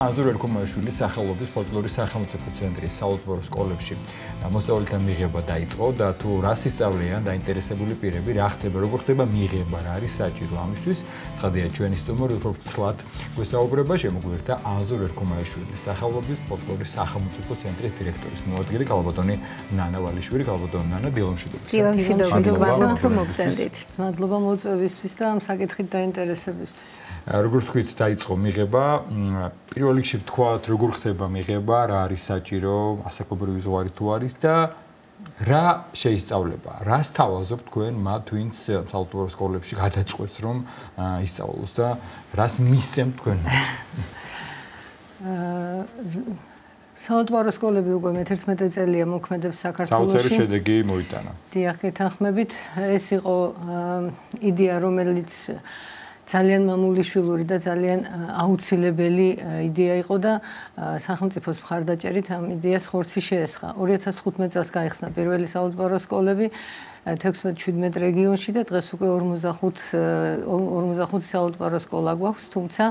აზურ ერქომაშვილის სახელობის ფოლკლორის სახელმწიფო ცენტრის საავადმყოფო სკოლებში მოსწავლეთა მიღება დაიწყო და თუ რას ისწავლიან დაინტერესებული პირები რა ხდება, როგორ ხდება მიღება, რა არის საჭირო ამისთვის, ცხადია ჩვენი სტუმარი უფრო ცლად გვესაუბრება შემოგვერთა აზურ ერქომაშვილის სახელობის ფოლკლორის სახელმწიფო ცენტრის დირექტორის მოადგილე კალბატონი ნანა ვალიშვილი. კალბატონი ნანა, მადლობა მოწვევისთვის და ამ საკითხით დაინტერესებისთვის. Როგორ თქვით, დაიწყო მიღება, პირველ რიგში ვთქვათ, როგორ ხდება მიღება, რა არის საჭირო, ასაკობრივი ზღვარი თუ არის და რა შეისწავლება, რას თავაზობთ თქვენ მათ, ვინც საავადმყოფო სკოლებში გადაწყვეტს, რომ ისწავლოს და რას მისცემთ თქვენ მათ? საავადმყოფო სკოლები უკვე მე-11 წელია მოქმედებს საქართველოში. საოცარი შედეგი მოიტანა. დიახ, გეთანხმებით, ეს იყო იდეა, რომელიც ძალიან მამულიშვილური და ძალიან აუცილებელი იდეა იყო და სახელმწიფოს მხარდაჭერით ამ იდეას ხორცი შეესხა. 2015 წელს გაიხსნა პირველი საავადმყოფო სკოლები 16-17 რეგიონში და დღეს უკვე 45 საავადმყოფო სკოლა გვაქვს, თუმცა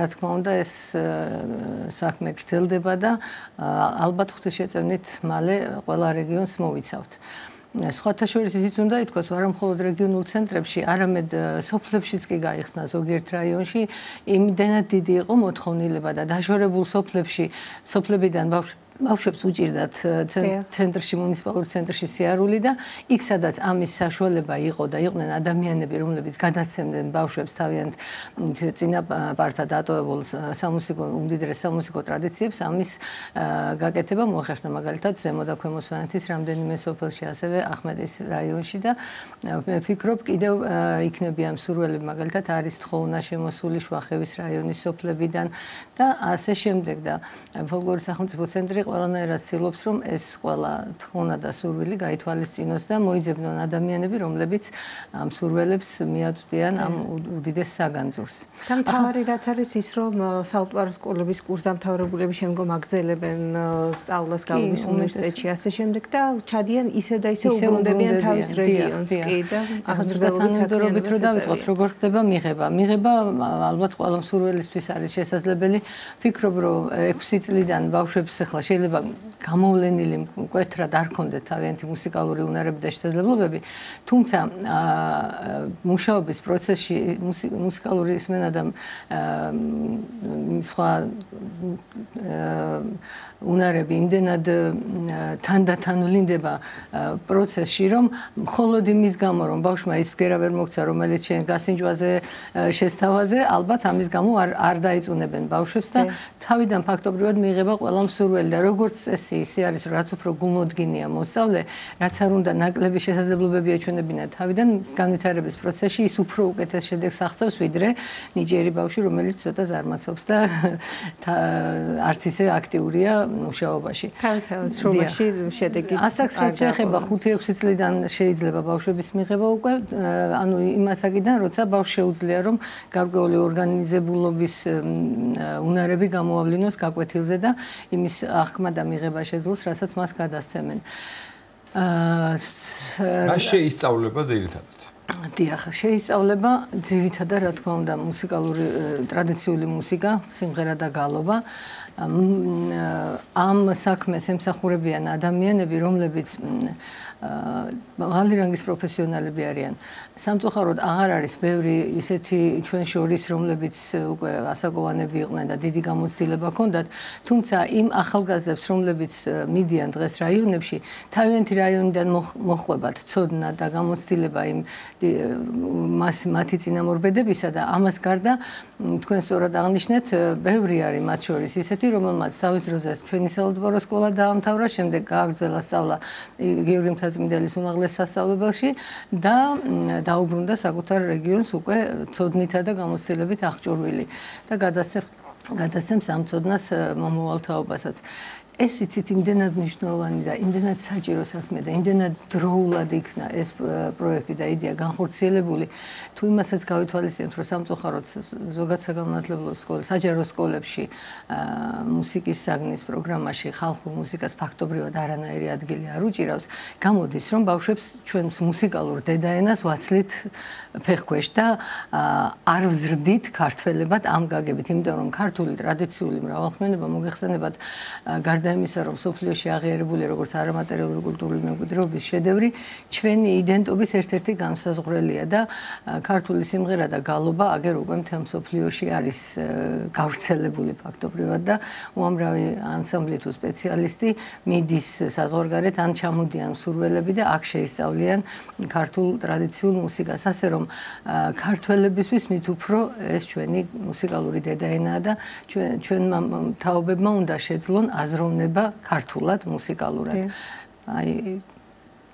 რა თქმა უნდა ეს საქმე გრძელდება და ალბათ ღვთისმშეწევნით მალე ყველა რეგიონს მოვიცავთ. სხვათა შორის ისიც უნდა ითქვას, არა მხოლოდ რეგიონულ ცენტრებში, არამედ სოფლებშიც კი გაიხსნა ზოგიერთ რაიონში, იმდენად დიდი იყო მოთხოვნილება და დაშორებულ სოფლებიდან ბავშვებს უჭირდათ ცენტრში, მუნიციპალურ ცენტრში სიარული და იქ სადაც ამის საშუალება იყო და იყვნენ ადამიანები, რომლებიც გადასცემდნენ ბავშვებს თავიანთ წინაპართა დატოვებულ უმდიდრეს სამუსიკო ტრადიციებს, ამის გაკეთება მოახერხა მაგალითად ზემო და ქვემო სვანეთის რამდენიმე სოფელში, ასევე ახმეტის რაიონში და მე ვფიქრობ, კიდევ იქნებიან მსურველები, მაგალითად არის თხოვნა შემოსული შუახევის რაიონის სოფლებიდან და ასე შემდეგ და ფოლკლორის სახელმწიფო ცენტრი ყველანაირად ცდილობს, რომ ეს ყველა თხოვნა და სურვილი გაითვალისწინოს და მოიძებნონ ადამიანები, რომლებიც ამ სურველებს მიაწვდიან ამ უდიდეს საგანძურს. და მთავარი რაც არის ის, რომ საავადმყოფო სკოლების კურსდამთავრებულები შემდგომ აგრძელებენ სწავლას გავლების უნივერსიტეტში, ასე შემდეგ და ჩადიან ისევ და ისევ უბრუნდებიან თავის რეგიონს კი და თანამედროვით რო დავიწყოთ, როგორ ხდება მიღება. მიღება ალბათ ყველა მსურველისთვის არის შესაძლებელი. ვფიქრობ, რომ 6 წლიდან ბავშვებს ახლა შეიძლება გამოვლენილი მკვეთრად არ ქონდეთ თავიანთი მუსიკალური უნარები და შესაძლებლობები, თუმცა მუშაობის პროცესში მუსიკალური ისმენა და სხვა უნარები იმდენად თანდათან ვლინდება პროცესში, რომ მხოლოდ იმის გამო, რომ ბავშვმა ის ბგერა ვერ მოგცა, რომელიც შენ გასინჯვაზე შესთავაზე, ალბათ ამის გამო არ დაიწუნებენ ბავშვებს და თავიდან ფაქტობრივად მიიღება ყველა მსურველი და როგორც წესი ისე არის, რომ რაც უფრო გულმოდგინეა მოსწავლე, რაც არ უნდა ნაკლები შესაძლებლობები ეჩვენებინა თავიდან განვითარების პროცესში, ის უფრო უკეთეს შედეგს აღწევს, ვიდრე ნიჭიერი ბავშვი, რომელიც ცოტა ზარმაცობს და არც ისე აქტიურია მუშაობაში. თავისთავად შრომაში შედეგიც ასაკს შეეხება 5-6 წლიდან შეიძლება ბავშვების მიღება უკვე, ანუ იმასაკიდან, როცა ბავშვს შეუძლია, რომ გარკვეული ორგანიზებულობის უნარები გამოავლინოს გაკვეთილზე და იმის აღქმა და მიღება შეძლოს, რასაც მას გადასცემენ. რა შეისწავლება ძირითადად? დიახ, შეისწავლება ძირითადად, რა თქმა უნდა, მუსიკალური ტრადიციული მუსიკა, სიმღერა და გალობა. ამ საქმეს ემსახურებიან ადამიანები, რომლებიც მაღალი რანგის პროფესიონალები არიან. სამწუხაროდ აღარ არის ბევრი ისეთი ჩვენ შორის, რომლებიც უკვე ასაკოვანები იყვნენ და დიდი გამოცდილება ჰქონდათ, თუმცა იმ ახალგაზრდებს, რომლებიც მიდიან დღეს რაიონებში, თავიანთი რაიონიდან მოხვებათ ცოდნა და გამოცდილება იმ მათი წინამორბედებისა და ამას გარდა თქვენ სწორად აღნიშნეთ, ბევრი არის მათ შორის ისეთი, რომელმაც თავის დროზე ჩვენი საავადმყოფო სკოლა დაამთავრა, შემდეგ გააგრძელა სწავლა გიორგი მთაწმიდელის უმაღლეს სასწავლებელში და დაუბრუნდა საკუთარ რეგიონს უკვე ცოდნითა და გამოცდილებით აღჭურვილი და გადასცემს ამ ცოდნას მომავალ თაობასაც. ეს იცით იმდენად მნიშვნელოვანი და იმდენად საჭირო საქმე და იმდენად დროულად იქნა ეს პროექტი და იდეა განხორციელებული, თუ იმასაც გავითვალისწინებთ, რომ სამწუხაროდ ზოგად საგანმანათლებლო საჯარო სკოლებში მუსიკის საგნის პროგრამაში ხალხურ მუსიკას ფაქტობრივად არანაირი ადგილი არ უჭირავს, გამოდის, რომ ბავშვებს ჩვენს მუსიკალურ დედაენას ვაცლით ფეხქვეშ და არ ვზრდით ქართველებად ამ გაგებით, იმიტომ რომ ქართული ქართული ტრადიციული მრავალხმიანობა მოგეხსენებათ გარდა იმისა, რომ სოფლიოში აღიარებული როგორც არამატერიალური კულტურული მემკვიდრეობის შედევრი, ჩვენი იდენტობის ერთ-ერთი გამსაზღვრელია და ქართული სიმღერა და გალობა აგერ უკვე მთელ სოფლიოში არის გავრცელებული ფაქტობრივად და უამრავი ანსამბლი თუ სპეციალისტი მიდის საზღვარგარეთ ან ჩამოდიან მსურველები და აქ შეისწავლიან ქართულ ტრადიციულ მუსიკას, ასე რომ ქართველებისთვის მით უფრო ეს ჩვენი მუსიკალური დედაენაა და ჩვენმა თაობებმა უნდა შეძლონ აზროვნება ქართულად მუსიკალურად. აი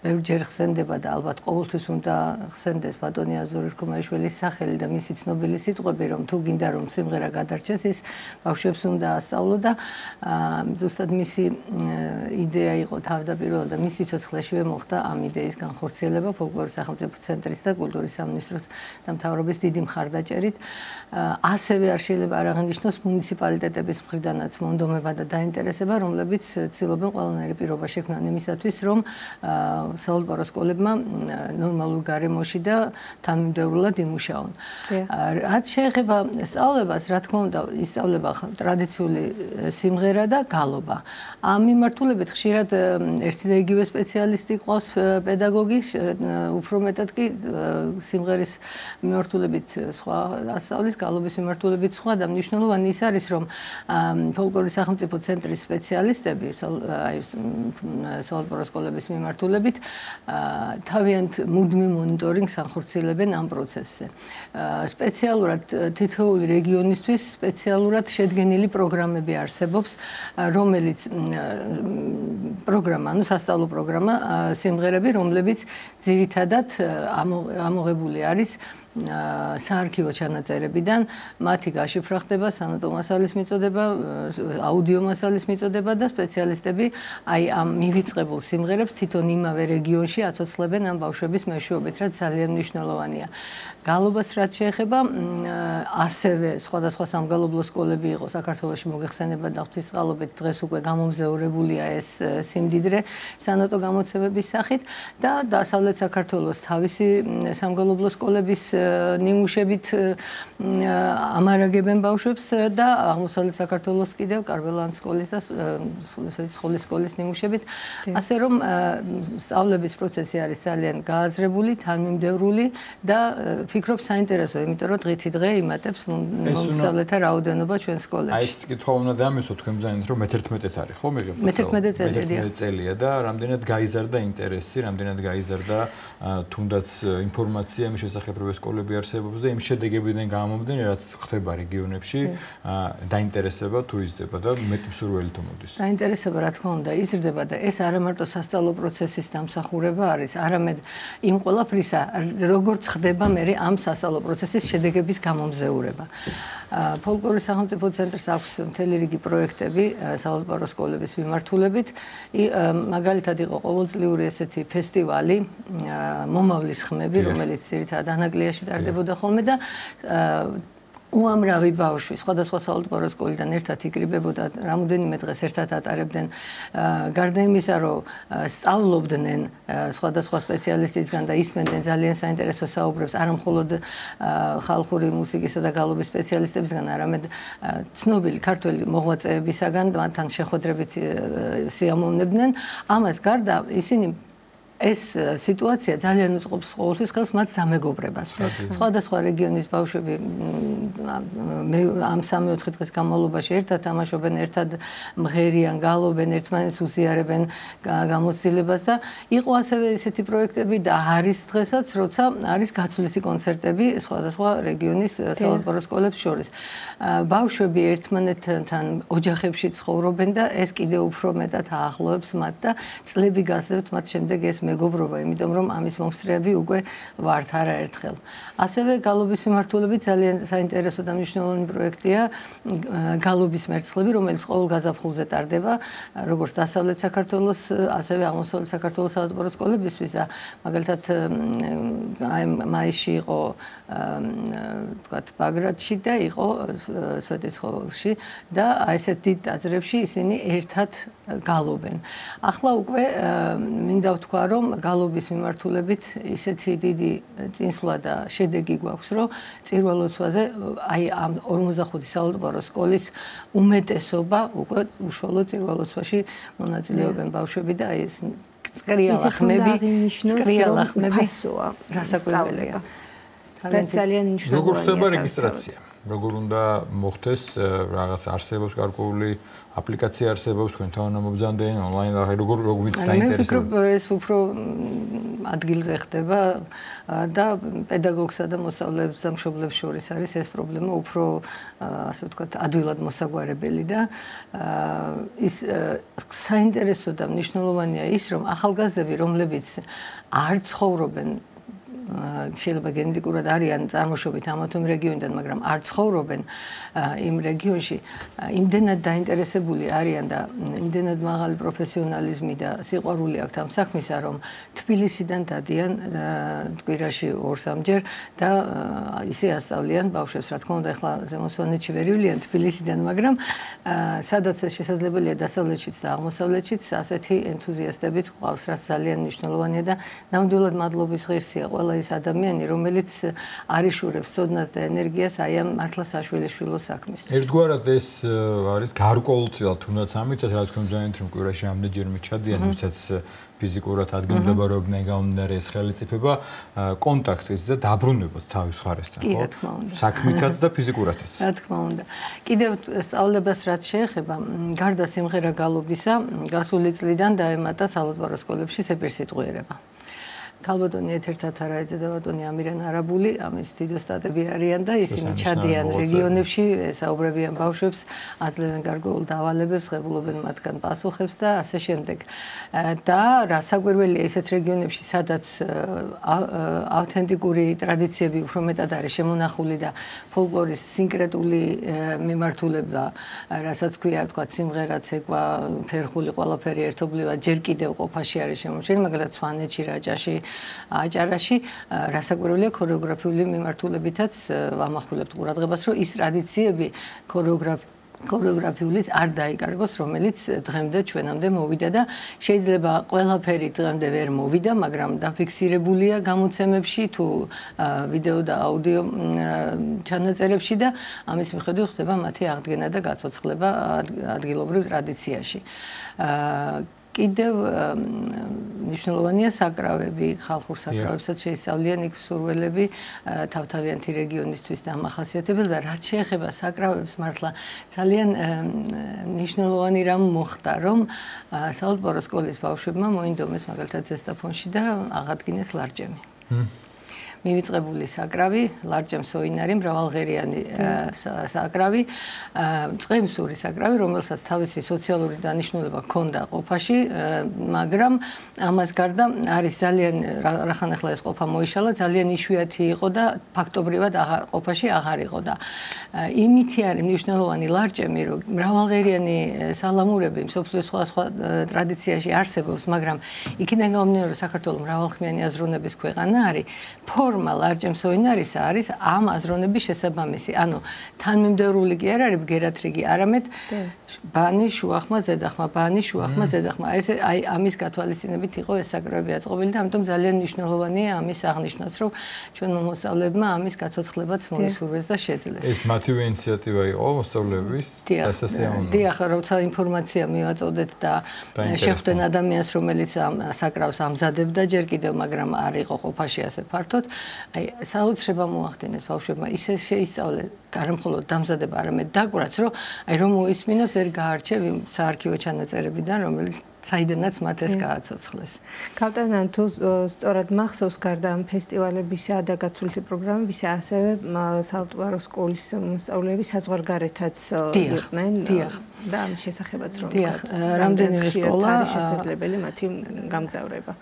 ბევრჯერ ხსენდება და ალბათ ყოველთვის უნდა ხსენდეს ბატონი აზური რქომაიშვილის სახელი და მისი ცნობილი სიტყვები, რომ თუ გინდა რომ სიმღერა გადარჩეს, ის ბავშვებს უნდა ასწავლო და ზუსტად მისი იდეა იყო თავდაპირველად და მის სიცოცხლეშივე მოხდა ამ იდეის განხორციელება ფოლკლორის სახელმწიფო ცენტრის და კულტურის სამინისტროს და მთავრობის დიდი მხარდაჭერით. ასევე არ შეიძლება არ აღნიშნოს მუნიციპალიტეტების მხრიდანაც მონდომება და დაინტერესება, რომლებიც ცდილობენ ყველანაირი პირობა შექმნან იმისათვის, რომ საოლბარო სკოლებმა ნორმალურ გარემოში და თანმიმდევრულად იმუშაონ. რაც შეეხება სწავლებას, რა თქმა უნდა, ისწავლება ტრადიციული სიმღერა და გალობა. ამ მიმართულებით ხშირად ერთი და იგივე სპეციალისტი ყავს პედაგოგი, უფრო მეტად კი სიმღერის მიმართულებით სხვა ასწავლის, გალობის მიმართულებით სხვა და მნიშვნელოვანი ის არის, რომ ფოლკლორის სახელმწიფო ცენტრის სპეციალისტები, აი საოლბარო სკოლების მიმართულებით თავიანთ მუდმივ მონიტორინგს ახორციელებენ ამ პროცესზე. სპეციალურად თითოეული რეგიონისთვის სპეციალურად შედგენილი პროგრამები არსებობს, რომელიც პროგრამა, ანუ სასწავლო პროგრამა, სიმღერები, რომლებიც ძირითადად ამოღებული არის საარქივო ჩანაწერებიდან, მათი გაშიფრა ხდება, სანოტო მასალის მიწოდება, აუდიო მასალის მიწოდება და სპეციალისტები აი ამ მივიწყებულ სიმღერებს თვითონ იმავე რეგიონში აცოცხლებენ ამ ბავშვების მეშვეობით, რაც ძალიან მნიშვნელოვანია. გალობას რაც შეეხება, ასევე სხვადასხვა სამგალობლო სკოლები იყო საქართველოში მოგეხსენება და ღვთისწყალობით დღეს უკვე გამომზეურებულია ეს სიმდიდრე სანოტო გამოცემების სახით და დასავლეთ საქართველოს თავისი სამგალობლო სკოლების ნიმუშებით ამარაგებენ ბავშვებს და აღმოსავლეთ საქართველოს კიდევ კარველანის სკოლის და სხოლის სკოლის ნიმუშებით, ასე რომ სწავლების პროცესი არის ძალიან გააზრებული, თანმიმდევრული და ფიქრობ საინტერესოა, იმიტომ რომ დღითი დღე იმატებს მოსწავლეთა რაოდენობა ჩვენ სკოლებში. აი ეს კითხვა უნდა დამისვა თქვენ ბრძანეთ, რომ მე-11 არის, ხო მიღება? მე-11 წელია და რამდენად გაიზარდა ინტერესი, რამდენად გაიზარდა თუნდაც ინფორმაცია მის შესახებ, რომ სკოლები არსებობს და იმ შედეგებიდან გამომდინე, რაც ხდება რეგიონებში, დაინტერესება თუ იზრდება და მეტი მსურველი თუ მოდის. დაინტერესება რა თქმა უნდა იზრდება და ეს არა მარტო სასწავლო პროცესის დამსახურება არის, არამედ იმ ყველაფრისა, როგორც ხდება მე ამ სასწავლო პროცესის შედეგების გამომზეურება. ფოლკლორის სახელმწიფო ცენტრს აქვს მთელი რიგი პროექტები საოლბარო სკოლების მიმართულებით. მაგალითად იყო ყოველწლიური ესეთი ფესტივალი მომავლის ხმები, რომელიც ძირითადად ანაკლიაში ტარდებოდა ხოლმე და უამრავი ბავშვი სხვადასხვა საოლბარო სკოლიდან ერთად იკრიბებოდა, რამოდენიმე დღეს ერთად ატარებდნენ. გარდა იმისა, რომ სწავლობდნენ სხვადასხვა სპეციალისტისგან და ისმენდნენ ძალიან საინტერესო საუბრებს, არა მხოლოდ ხალხური მუსიკისა და გალობის სპეციალისტებისგან, არამედ ცნობილი ქართველი მოღვაწეებისაგან, მათთან შეხვედრებით სიამოვნებდნენ. ამას გარდა ისინი ეს სიტუაცია ძალიან უწყობს ყოველთვის ხელს მათ დამეგობრებას. სხვადასხვა რეგიონის ბავშვები ამ 3-4 დღის განმავლობაში ერთად თამაშობენ, ერთად მღერიან, გალობენ, ერთმანეთს უზიარებენ გამოცდილებას და იყო ასევე ისეთი პროექტები და არის დღესაც, როცა არის გაცვლითი კონცერტები სხვადასხვა რეგიონის საოლბარო სკოლებს შორის. ბავშვები ერთმანეთთან ოჯახებში ცხოვრობენ და ეს კიდევ უფრო მეტად აახლოებს მათ და წლები გასდევთ მათ შემდეგ ეს მეგობრობა, იმიტომ რომ ამის მომსწრეები უკვე ვართ არაერთხელ. ასევე გალობის მიმართულებით ძალიან საინტერესო და მნიშვნელოვანი პროექტია გალობის მერცხლები, რომელიც ყოველ გაზაფხულზე ტარდება, როგორც დასავლეთ საქართველოს, ასევე აღმოსავლეთ საქართველოს საოლბარო სკოლებისთვის და მაგალითად აი მაისში იყო ვთქვათ ბაგრატში და იყო სვეტიცხოველში და აი ესეთ დიდ ტაძრებში ისინი ერთად გალობენ. ახლა უკვე მინდა ვთქვა, რომ გალობის მიმართულებით ისეთი დიდი წინსვლა და შედეგი გვაქვს, რომ წირვა-ლოცვაზე აი ამ 45 საოლდბორო სკოლის უმეტესობა უკვე უშუალო წირვა-ლოცვაში მონაწილეობენ ბავშვები და აი ეს წკრიალახმები რასაკვირველია. ძალიან მნიშვნელოვანია. როგორ ხდება რეგისტრაცია? როგორ უნდა მოხდეს რაღაც არსებობს გარკვეული აპლიკაცია არსებობს თქვენ თავმომბრძანდენ ონლაინ როგორ ვიც დაინტერესდება? ეს უფრო ადგილზე ხდება და პედაგოგსა და მოსწავლეებს და მშობლებს შორის არის ეს პრობლემა უფრო ასე ვთქვათ ადვილად მოსაგვარებელი და ის საინტერესო და მნიშვნელოვანია ის რომ ახალგაზრდები რომლებიც არ ცხოვრობენ შეიძლება გენეტიკურად არიან წარმოშობით ამა თუ იმ რეგიონიდან, მაგრამ არ ცხოვრობენ იმ რეგიონში, იმდენად დაინტერესებული არიან და იმდენად მაღალი პროფესიონალიზმი და სიყვარული აქვთ ამ საქმისა, რომ თბილისიდან დადიან კვირაში 2-3 და ისე ასწავლიან ბავშვებს, რა თქმა უნდა, ახლა ზემოსვანეთში ვერ ივლიან თბილისიდან, მაგრამ სადაც ეს შესაძლებელია დასავლეთშიც და აღმოსავლეთშიც ასეთი ენთუზიასტებიც ყავს, რაც ძალიან მნიშვნელოვანია და ნამდვილად მადლობის ღირსია ყველა ის ადამიანი, რომელიც არიშურებს ცოდნას და ენერგიას აი ამ მართლა საშვილიშვილო საქმისთვის. ერთგვარად ეს არის გარკვეულწილად თუნდაც ამითაც რა თქმა უნდა ძალიან კვირაში ამდენჯერმე ჩადიან, ვისაც ფიზიკურად ადგილმდებარეობიდან გამომდინარე ეს ხელისუფლება კონტაქტის და დაბრუნებას თავის ხარესთან, ხო? საქმითაც და ფიზიკურადაც. რა თქმა უნდა. კიდევ სწავლებას რაც შეეხება, გარდა სიმღერა გალობისა, გასული წლიდან დაემატა საალათბარო სკოლებში სეპირსიტყვიერება. ქალბატონი ეთერ თათარაიძე და ბატონი ამირან არაბული ამის დიდო სტატები არიან და ისინი ჩადიან რეგიონებში, საუბრებიან ბავშვებს, აძლევენ გარკვეულ დავალებებს, ღებულობენ მათგან პასუხებს და ასე შემდეგ. და რა საკვირველია ისეთ რეგიონებში, სადაც ავთენტიკური ტრადიციები უფრო მეტად არის შემონახული და ფოლკლორის სინკრეტული მიმართულება, რასაც ქვია, თქვა, სიმღერა, ცეკვა, ფერხული, ყველაფერი ერთობლივად ჯერ კიდევ ყოფაში არის შემორჩენილი, მაგალითად სვანეთში, რაჭაში, აჭარაში რასაკვირველია ქორეოგრაფიული მიმართულებითაც ვამახვილებთ ყურადღებას, რომ ის ტრადიციები ქორეოგრაფიულიც არ დაიკარგოს, რომელიც დღემდე ჩვენამდე მოვიდა და შეიძლება ყველაფერი დღემდე ვერ მოვიდა, მაგრამ დაფიქსირებულია გამოცემებში თუ ვიდეო და აუდიო ჩანაწერებში და ამის მიხედვით ხდება მათი აღდგენა და გაცოცხლება ადგილობრივ ტრადიციაში. კიდევ მნიშვნელოვანია საკრავები, ხალხურ საკრავებსაც შეისწავლიან იქ მსურველები თავთავიანთი რეგიონისთვის დამახასიათებელი და რაც შეეხება საკრავებს მართლა ძალიან მნიშვნელოვანი რამ მოხდა, რომ საალათბარო სკოლის ბავშვებმა მოინდომეს მაგალითად ზესტაფონში და აღადგინეს ლარჯემი. მივიწყებული საკრავი, ლარჯემ სოინარი, მრავალღერიანი საკრავი, წყემსური საკრავი, რომელსაც თავისი სოციალური დანიშნულება ჰქონდა ყოფაში, მაგრამ ამას გარდა არის ძალიან რახანახლა ეს ყოფა მოიშალა, ძალიან იშვიათი იყო და ფაქტობრივად ყოფაში აღარ იყო და იმითი არის მნიშვნელოვანი ლარჯემი, რომ მრავალღერიანი სალამურები მსოფლიოს სხვა ტრადიციაში არსებობს, მაგრამ იქიდან გამომდინარე, რომ საქართველოს მრავალხმიანი აზროვნების ქვეყანა არის, ლარჯემ სოინარისა არის ამ აზროვნების შესაბამისი. ანუ თანმიმდევრული კი არ არის ბგერათრიგი, არამედ ბანი, შუახმა, ზედახმა, ბანი, შუახმა, ზედახმა. ეს აი ამის გათვალისწინებით იყო ეს საკრავები აწყობილი და ამიტომ ძალიან მნიშვნელოვანია ამის აღნიშვნაც, რომ ჩვენ მოსწავლეებმა ამის გაცოცხლებაც მოისურვეს და შეძლეს. ეს მათივე ინიციატივა იყო მოსწავლეების დასასწრამდე. დიახ, როცა ინფორმაცია მივაწოდეთ და შეხვდნენ ადამიანს, რომელიც ამ საკრავს ამზადებდა ჯერ კიდევ, მაგრამ არ იყო ყოფაში ასე ფართოდ. აი საოცრება მოახდინეს ბავშვებმა ისე შეისწავლეს გარემხოლოდ დამზადება, არამედ დაკვრაც, რომ აი რომ მოისმინოთ ვერ გაარჩევ იმ საარქივო ჩანაწერებიდან, რომელიც საიდანაც მათ ეს გააცოცხლეს. კაპტან, თუ სწორად მახსოვს გარდა ამ ფესტივალებისა და გაცვლითი პროგრამებისა, ასევე საალათბარო სკოლის მოსწავლეები საზღვარგარეთაც იყვნენ და ამ შესახებაც რომ რამდენიმე სკოლა შესაძლებელი მათი გამგზავრება.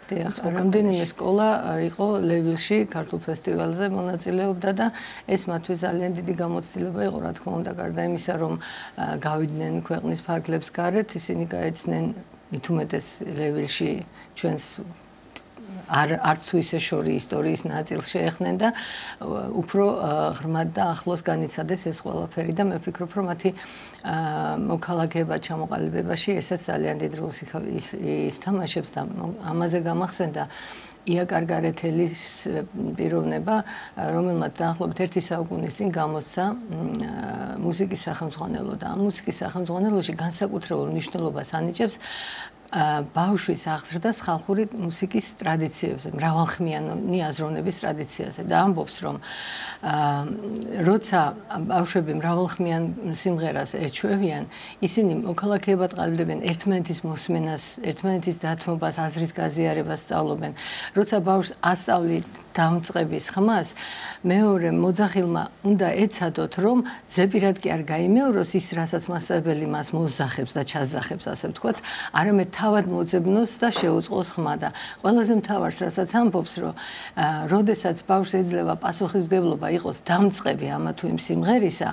რამდენიმე სკოლა იყო ლევილში ქართულ ფესტივალზე მონაწილეობდა და ეს მათთვის ძალიან დიდი გამოცდილება იყო, რა თქმა უნდა, გარდა იმისა, რომ გავიდნენ ქვეყნის ფარგლებს გარეთ, ისინი გაეცნენ მithumetes ლევილში ჩვენს არც თუ ისე შორი ისტორიის ნაწილს შეეხნენ და უფრო ღრმად და ახლოს განიცადეს ეს ყველაფერი და მე ვფიქრობ, რომ მათი მოქალაქეება ჩამოყალიბებაში ესაც ძალიან დიდ როლს ითამაშებს და ამაზე გამახსენდა ია კარგარეთელის პიროვნება, რომელმაც დაახლოებით 1 საუკუნის წინ გამოსცა მუსიკის სახელმძღვანელო და ამ მუსიკის სახელმძღვანელოში განსაკუთრებულ მნიშვნელობას ანიჭებს ბავშვის აღზრდას ხალხური მუსიკის ტრადიციებზე, მრავალხმიანი აზროვნების ტრადიციაზე და ამბობს, რომ როცა ბავშვები მრავალხმიან სიმღერას ეჩვევიან, ისინი მოქალაქეებად ყალიბდებიან ერთმანეთის მოსმენას, ერთმანეთის დათმობას, აზრის გაზიარებას სწავლობენ. როცა ბავშვს ასწავლით დამწყების ხმას, მეორე მოძახილმა უნდა ეცადოთ, რომ ზეპირად კი არ გაიმეოროს ის, რასაც მასწავლებელი მას მოსძახებს და ჩასძახებს, ასე ვთქვათ, არამედ თავად მოძებნოს და შეუწყოს ხმა და ყველაზე მთავარს, რასაც ამბობს, რომ როდესაც ბავშვს ეძლევა პასუხისმგებლობა იყოს დამწყები ამა თუ იმ სიმღერისა,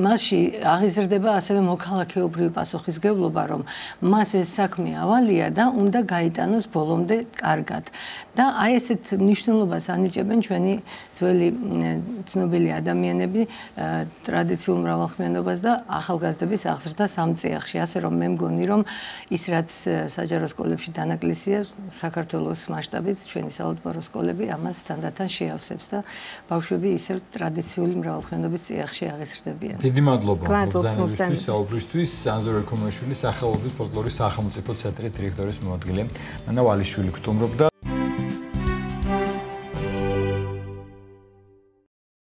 მასში აღიზრდება ასევე მოქალაქეობრივი პასუხისმგებლობა, რომ მას ეს საქმე ავალია და უნდა გაიტანოს ბოლომდე კარგად. და აი ესეთ მნიშვნელობას ანიჭებენ ჩვენი ძველი ცნობილი ადამიანები ტრადიციულ მრავალხმიანობას და ახალგაზრდების აღზრდას ამ წიაღში. ასე რომ მე მგონი, რომ ის რაც საჯარო სკოლებში დანაკლისია, საქართველოს მასშტაბით ჩვენი საალgebro სკოლები ამას თანდათან შეავსებს და ბავშვები ისევ ტრადიციული მრავალხმიანობის წიაღში აღიზრდებიან. დიდი მადლობა მოგზაურობისთვის, საუბრისთვის. ანზორ ეკომაშვილი სახელობის ფოლკლორის სახელმწიფო ცენტრის დირექტორის მოადგილე ნანა ვალიშვილი გსტუმრობდა.